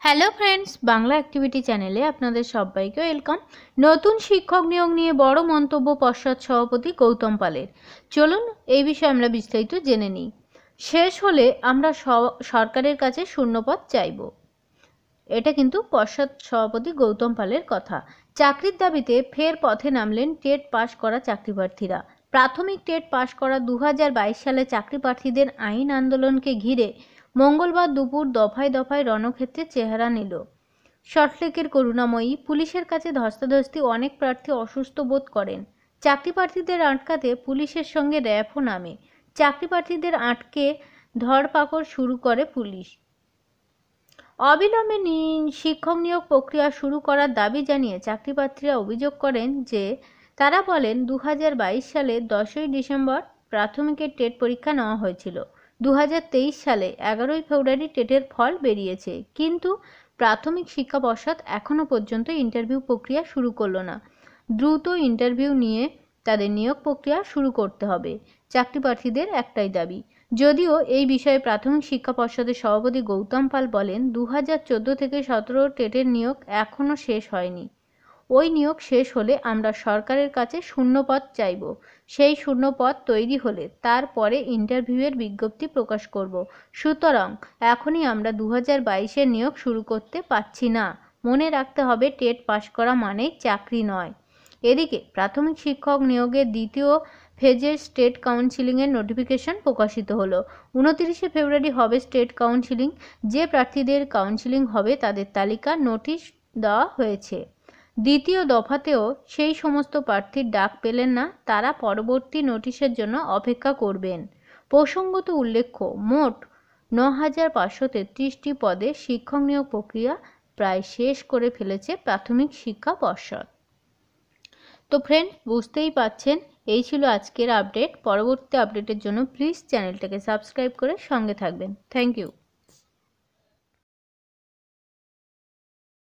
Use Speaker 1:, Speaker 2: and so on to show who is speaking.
Speaker 1: Hello friends, Bangla activity চ্যানেলে আপনাদের সবাইকে ওয়েলকাম। নতুন শিক্ষক নিয়োগ নিয়ে বড় মন্তব্য পর্ষদ সভাপতি গৌতম পালের। চলুন এই বিষয়ে আমরা বিস্তারিত জেনে নিই। শেষ হলে আমরা সরকারের কাছে শূন্যপদ চাইব। এটা কিন্তু পর্ষদ সভাপতি গৌতম পালের কথা। চাকরির দাবিতে ফের পথে নামলেন টেট পাশ করা চাকরি প্রার্থীরা। প্রাথমিক টেট পাশ করা 2022 সালে চাকরি প্রার্থীদের আইন আন্দোলনকে ঘিরে মঙ্গলবার দুপুর দফায় দফায় রণক্ষেত্রে চেহারা নিল। সল্টলেকের করুণাময়ী পুলিশের কাছে ধস্তাধস্তি, অনেক প্রার্থী অসুস্থ বোধ করেন। চাকরি প্রার্থীদের আটকাতে পুলিশের সঙ্গে র্যাবও নামে। চাকরি প্রার্থীদের আটকে ধরপাকড় শুরু করে পুলিশ। অবিলম্বে শিক্ষক নিয়োগ প্রক্রিয়া শুরু করার দাবি জানিয়ে চাকরিপ্রার্থীরা অভিযোগ করেন যে তারা বলেন 2022 সালে 10ই ডিসেম্বর প্রাথমিকের টেট পরীক্ষা নেওয়া হয়েছিল। 2023 সালে 11ই ফেব্রুয়ারি টেটের ফল বেরিয়েছে, কিন্তু প্রাথমিক শিক্ষা পর্ষদ এখনও পর্যন্ত ইন্টারভিউ প্রক্রিয়া শুরু করলো না। দ্রুত ইন্টারভিউ নিয়ে তাদের নিয়োগ প্রক্রিয়া শুরু করতে হবে, চাকরি প্রার্থীদের একটাই দাবি। যদিও এই বিষয়ে প্রাথমিক শিক্ষা পর্ষদের সভাপতি গৌতম পাল বলেন 2014 থেকে 17 টেটের নিয়োগ এখনও শেষ হয়নি। ওই নিয়োগ শেষ হলে আমরা সরকারের কাছে শূন্যপদ চাইব। সেই শূন্যপদ তৈরি হলে তারপরে ইন্টারভিউয়ের বিজ্ঞপ্তি প্রকাশ করব। সুতরাং এখনই আমরা 2022-এর নিয়োগ শুরু করতে পারছি না। মনে রাখতে হবে, টেট পাশ করা মানেই চাকরি নয়। এদিকে প্রাথমিক শিক্ষক নিয়োগের দ্বিতীয় ফেজের স্টেট কাউন্সিলিংয়ের নোটিফিকেশন প্রকাশিত হলো। 29শে ফেব্রুয়ারি হবে স্টেট কাউন্সিলিং। যে প্রার্থীদের কাউন্সিলিং হবে তাদের তালিকা নোটিশ দেওয়া হয়েছে। দ্বিতীয় দফাতেও সেই সমস্ত প্রার্থীর ডাক পেলেন না, তারা পরবর্তী নোটিশের জন্য অপেক্ষা করবেন। প্রসঙ্গত উল্লেখ্য, মোট 9,533টি পদে শিক্ষক নিয়োগ প্রক্রিয়া প্রায় শেষ করে ফেলেছে প্রাথমিক শিক্ষা পর্ষদ। তো ফ্রেন্ড, বুঝতেই পাচ্ছেন, এই ছিল আজকের আপডেট। পরবর্তী আপডেটের জন্য প্লিজ চ্যানেলটাকে সাবস্ক্রাইব করে সঙ্গে থাকবেন। Thank you.